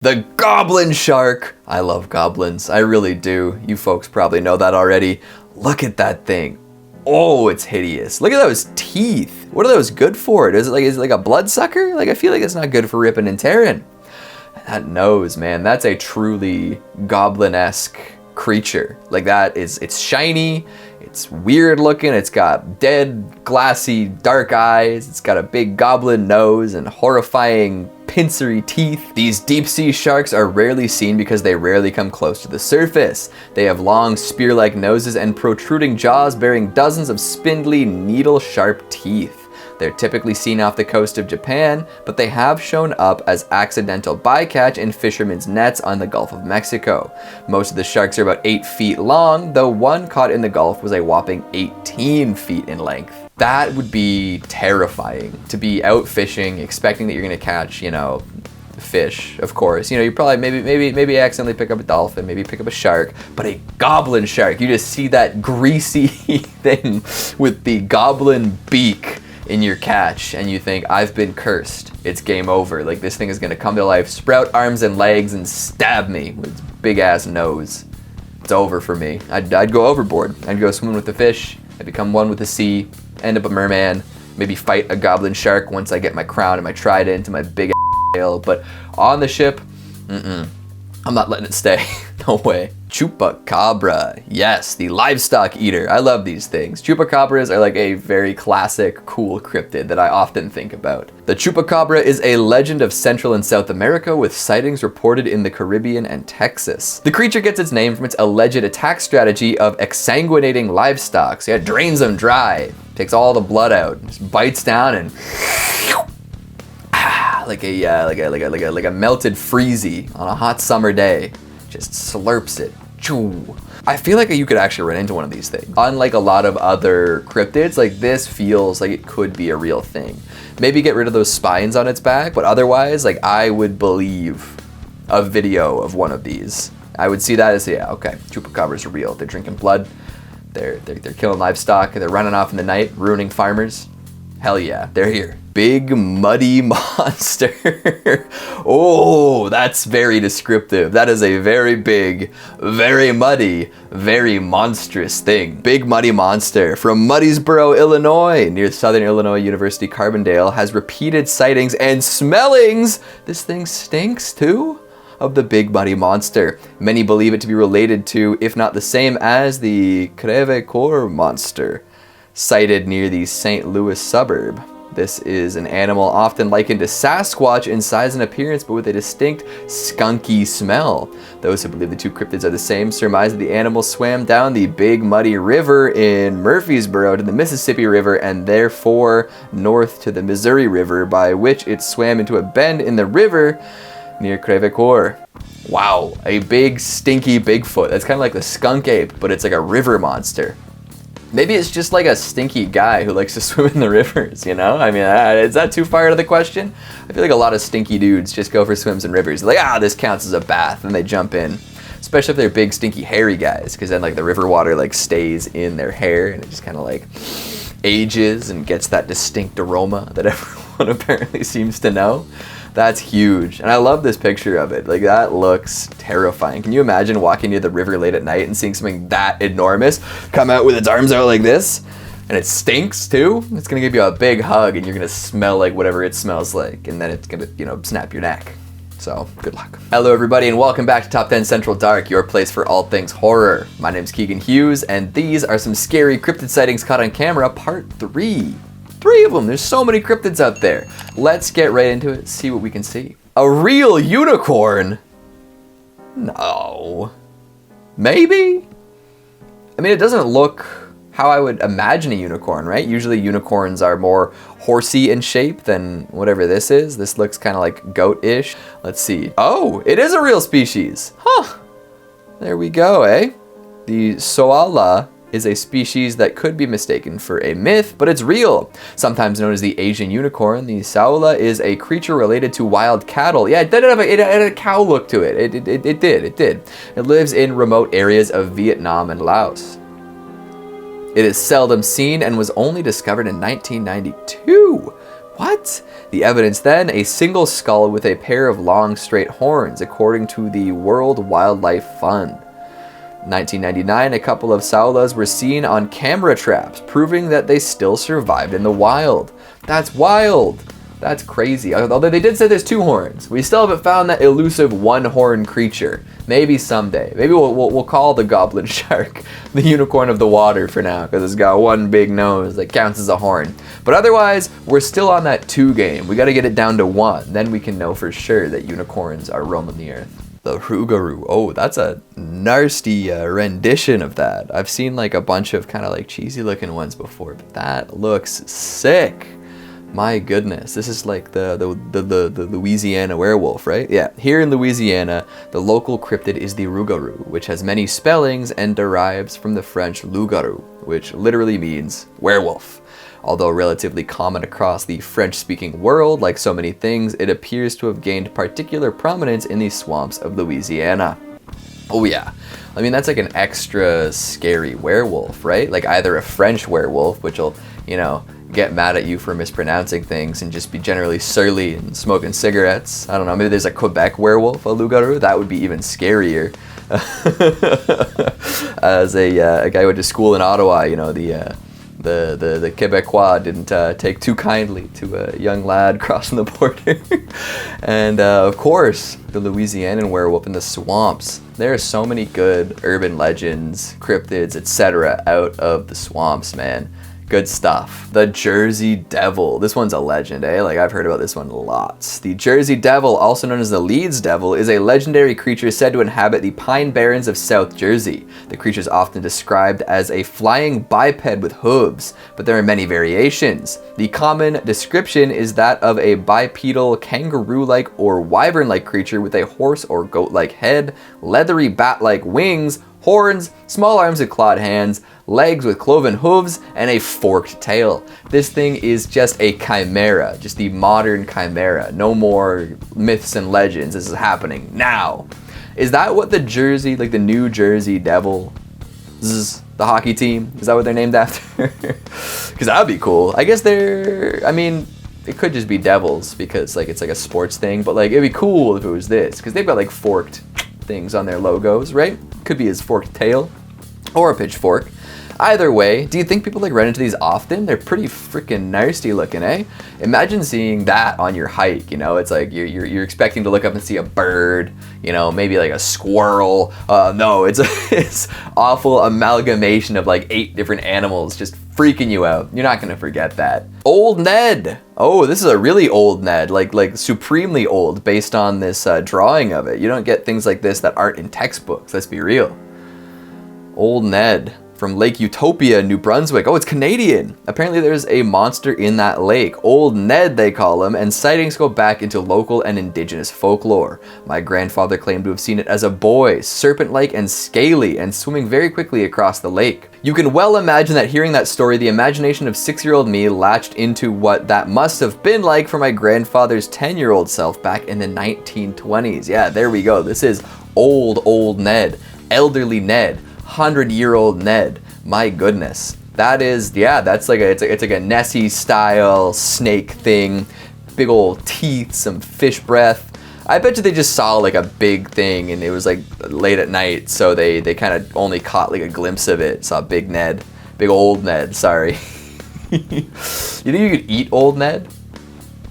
The Goblin Shark. I love goblins. I really do. You folks probably know that already. Look at that thing. Oh, it's hideous. Look at those teeth. What are those good for? Is it like a bloodsucker? Like, I feel like it's not good for ripping and tearing. That nose, man, that's a truly goblin-esque creature. Like that is, it's shiny, it's weird looking, it's got dead, glassy, dark eyes, it's got a big goblin nose and horrifying pincery teeth. These deep sea sharks are rarely seen because they rarely come close to the surface. They have long spear-like noses and protruding jaws bearing dozens of spindly, needle-sharp teeth. They're typically seen off the coast of Japan, but they have shown up as accidental bycatch in fishermen's nets on the Gulf of Mexico. Most of the sharks are about 8 feet long, though one caught in the Gulf was a whopping 18 feet in length. That would be terrifying, to be out fishing, expecting that you're gonna catch, you know, fish, of course. You know, you probably maybe accidentally pick up a dolphin, maybe pick up a shark, but a goblin shark, you just see that greasy thing with the goblin beak in your catch and you think, I've been cursed. It's game over. Like, this thing is gonna come to life, sprout arms and legs and stab me with its big ass nose. It's over for me. I'd go overboard. I'd go swimming with the fish. I'd become one with the sea, end up a merman, maybe fight a goblin shark once I get my crown and my trident and my big ass tail. But on the ship, I'm not letting it stay. No way. Chupacabra. Yes, the livestock eater. I love these things. Chupacabras are like a very classic, cool cryptid that I often think about. The Chupacabra is a legend of Central and South America with sightings reported in the Caribbean and Texas. The creature gets its name from its alleged attack strategy of exsanguinating livestock. So yeah, it drains them dry, takes all the blood out, just bites down and like a melted freezy on a hot summer day. Just slurps it. Choo. I feel like you could actually run into one of these things. Unlike a lot of other cryptids, like this feels like it could be a real thing. Maybe get rid of those spines on its back, but otherwise, like, I would believe a video of one of these. I would see that as, yeah, okay, chupacabras are real. They're drinking blood. They're killing livestock. They're running off in the night, ruining farmers. Hell yeah, they're here. Big muddy monster. Oh, that's very descriptive. That is a very big, very muddy, very monstrous thing. Big muddy monster from Muddiesboro, Illinois, near Southern Illinois University Carbondale, has repeated sightings and smellings. This thing stinks too, of the big muddy monster. Many believe it to be related to, if not the same as, the crevecoeur monster, sighted near the St. Louis suburb. This is an animal often likened to Sasquatch in size and appearance, but with a distinct skunky smell. Those who believe the two cryptids are the same surmise that the animal swam down the Big Muddy River in Murfreesboro to the Mississippi River and therefore north to the Missouri River, by which it swam into a bend in the river near Crevecoeur. Wow, a big stinky Bigfoot. That's kind of like the skunk ape, but it's like a river monster. Maybe it's just like a stinky guy who likes to swim in the rivers, you know? I mean, is that too far out of the question? I feel like a lot of stinky dudes just go for swims in rivers. They're like, this counts as a bath, and they jump in. Especially if they're big, stinky, hairy guys, because then like the river water like stays in their hair, and it just kind of like ages and gets that distinct aroma that everyone apparently seems to know. That's huge. And I love this picture of it. Like, that looks terrifying. Can you imagine walking near the river late at night and seeing something that enormous come out with its arms out like this? And it stinks too? It's gonna give you a big hug and you're gonna smell like whatever it smells like. And then it's gonna, you know, snap your neck. So, good luck. Hello everybody and welcome back to Top 10 Central Dark, your place for all things horror. My name's Keegan Hughes and these are some scary cryptid sightings caught on camera, part 3. 3 of them. There's so many cryptids out there. Let's get right into it, see what we can see. A real unicorn? No. Maybe? I mean, it doesn't look how I would imagine a unicorn, right? Usually unicorns are more horsey in shape than whatever this is. This looks kind of like goat-ish. Let's see. Oh, it is a real species. Huh. There we go, eh? The Sowala is a species that could be mistaken for a myth, but it's real. Sometimes known as the Asian unicorn, the Sowala is a creature related to wild cattle. Yeah, it had a cow look to it. It did. It lives in remote areas of Vietnam and Laos. It is seldom seen and was only discovered in 1992. What? The evidence then, a single skull with a pair of long straight horns, according to the World Wildlife Fund. 1999, a couple of Sowalas were seen on camera traps, proving that they still survived in the wild. That's wild. That's crazy. Although they did say there's 2 horns. We still haven't found that elusive one-horn creature. Maybe someday. Maybe we'll call the Goblin Shark the unicorn of the water for now, because it's got one big nose that counts as a horn. But otherwise, we're still on that 2 game. We got to get it down to 1. Then we can know for sure that unicorns are roaming the earth. The Roogaroo. Oh, that's a nasty rendition of that. I've seen like a bunch of kind of like cheesy looking ones before, but that looks sick. My goodness, this is like the Louisiana werewolf, right? Yeah, here in Louisiana, the local cryptid is the Roogaroo, which has many spellings and derives from the French loup-garou, which literally means werewolf. Although relatively common across the French-speaking world, like so many things, it appears to have gained particular prominence in the swamps of Louisiana. Oh yeah, I mean, that's like an extra scary werewolf, right? Like either a French werewolf, which will, you know, get mad at you for mispronouncing things and just be generally surly and smoking cigarettes. I don't know, maybe there's a Quebec werewolf, a loup-garou. That would be even scarier. As a guy who went to school in Ottawa, you know, the Quebecois didn't take too kindly to a young lad crossing the border. And of course, the Louisianan werewolf in the swamps. There are so many good urban legends, cryptids, etc. out of the swamps, man. Good stuff. The Jersey Devil. This one's a legend, eh? Like, I've heard about this one lots. The Jersey Devil, also known as the Leeds Devil, is a legendary creature said to inhabit the Pine Barrens of South Jersey. The creature is often described as a flying biped with hooves, but there are many variations. The common description is that of a bipedal, kangaroo-like or wyvern-like creature with a horse or goat-like head, leathery bat-like wings, horns, small arms with clawed hands, legs with cloven hooves, and a forked tail. This thing is just a chimera, just the modern chimera. No more myths and legends. This is happening now. Is that what the Jersey, like the New Jersey Devil, the hockey team, is that what they're named after? Because that would be cool. I guess I mean, it could just be devils because like it's like a sports thing, but like it'd be cool if it was this, because they've got like forked things on their logos, right? Could be his forked tail or a pitchfork. Either way, do you think people like run into these often? They're pretty freaking nasty looking, eh? Imagine seeing that on your hike, you know? It's like you're expecting to look up and see a bird, you know, maybe like a squirrel. No, it's awful amalgamation of like 8 different animals just freaking you out. You're not gonna forget that. Old Ned. Oh, this is a really old Ned, like supremely old based on this drawing of it. You don't get things like this that aren't in textbooks, let's be real. Old Ned. From Lake Utopia, New Brunswick. Oh, it's Canadian. Apparently there's a monster in that lake. Old Ned, they call him, and sightings go back into local and indigenous folklore. My grandfather claimed to have seen it as a boy, serpent-like and scaly, and swimming very quickly across the lake. You can well imagine that hearing that story, the imagination of 6-year-old me latched into what that must have been like for my grandfather's 10-year-old self back in the 1920s. Yeah, there we go. This is old Ned, elderly Ned. 100-year-old Ned. My goodness. That is, yeah, that's like it's like a Nessie style snake thing. Big old teeth, some fish breath. I bet you they just saw like a big thing and it was like late at night, so they kind of only caught like a glimpse of it. Saw big Ned. Big old Ned, sorry. You think you could eat old Ned?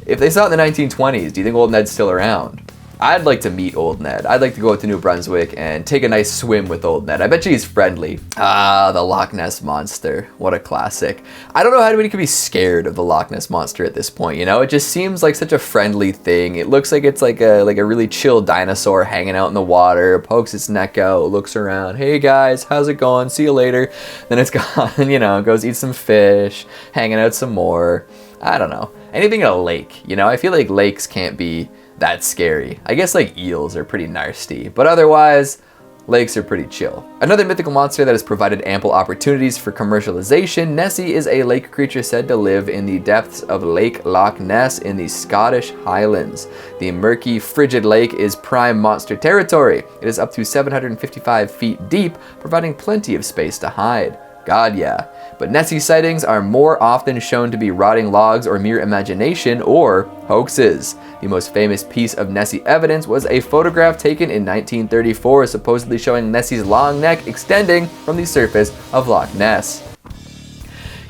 If they saw it in the 1920s, do you think old Ned's still around? I'd like to meet old Ned. I'd like to go out to New Brunswick and take a nice swim with old Ned. I bet you he's friendly. Ah, the Loch Ness Monster. What a classic. I don't know how anybody could be scared of the Loch Ness Monster at this point, you know? It just seems like such a friendly thing. It looks like it's like a really chill dinosaur hanging out in the water, pokes its neck out, looks around. Hey guys, how's it going? See you later. Then it's gone, you know, goes eat some fish, hanging out some more. I don't know. Anything in a lake, you know? I feel like lakes can't be that's scary. I guess like eels are pretty nasty, but otherwise, lakes are pretty chill. Another mythical monster that has provided ample opportunities for commercialization, Nessie is a lake creature said to live in the depths of Lake Loch Ness in the Scottish Highlands. The murky, frigid lake is prime monster territory. It is up to 755 feet deep, providing plenty of space to hide. God, yeah. But Nessie sightings are more often shown to be rotting logs or mere imagination or hoaxes. The most famous piece of Nessie evidence was a photograph taken in 1934, supposedly showing Nessie's long neck extending from the surface of Loch Ness.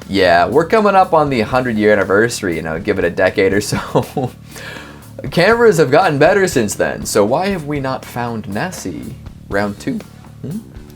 Yeah, we're coming up on the 100-year anniversary, give it a decade or so. Cameras have gotten better since then, so why have we not found Nessie? Round 2?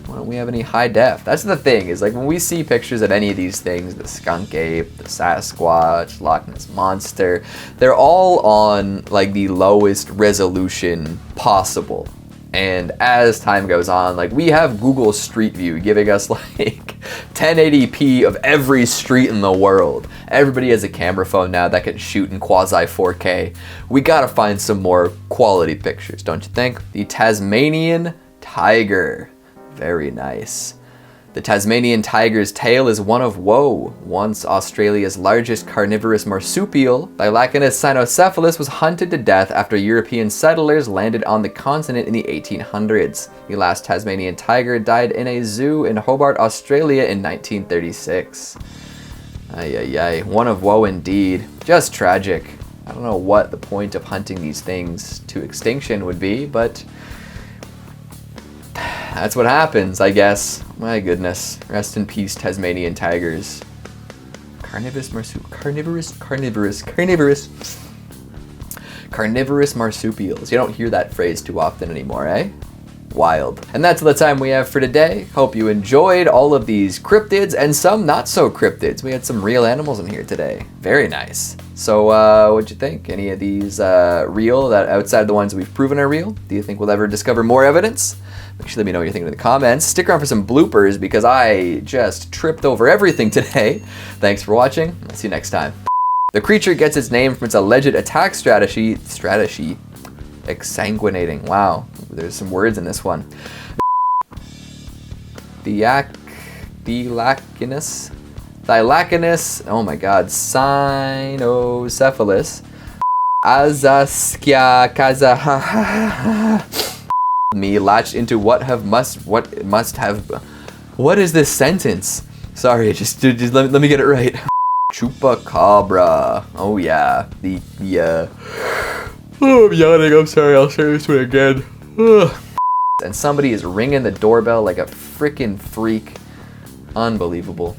Why don't we have any high def? That's the thing, is like when we see pictures of any of these things, the skunk ape, the Sasquatch, Loch Ness Monster, they're all on like the lowest resolution possible. And as time goes on, like we have Google Street View giving us like 1080p of every street in the world. Everybody has a camera phone now that can shoot in quasi 4K. We gotta find some more quality pictures, don't you think? The Tasmanian Tiger. Very nice. The Tasmanian tiger's tail is one of woe. Once Australia's largest carnivorous marsupial, Dilachinus cynocephalus, was hunted to death after European settlers landed on the continent in the 1800s. The last Tasmanian tiger died in a zoo in Hobart, Australia in 1936. Ay, ay, ay. One of woe indeed. Just tragic. I don't know what the point of hunting these things to extinction would be, but that's what happens, I guess. My goodness. Rest in peace, Tasmanian tigers. Carnivorous marsupials. You don't hear that phrase too often anymore, eh? Wild. And that's all the time we have for today. Hope you enjoyed all of these cryptids and some not so cryptids. We had some real animals in here today. Very nice. So what'd you think? Any of these real, that outside the ones we've proven are real? Do you think we'll ever discover more evidence? Make sure to let me know what you're thinking in the comments. Stick around for some bloopers because I just tripped over everything today. Thanks for watching. I'll see you next time. The creature gets its name from its alleged attack strategy. Exsanguinating. Wow, there's some words in this one. Dilachinus. Oh my God. Cynocephalus. Azaskia kaza. Me latched into what is this sentence? Sorry, just let me get it right. Chupacabra. Oh yeah, oh, I'm yawning. I'm sorry. I'll say this one again. And somebody is ringing the doorbell like a freaking freak. Unbelievable.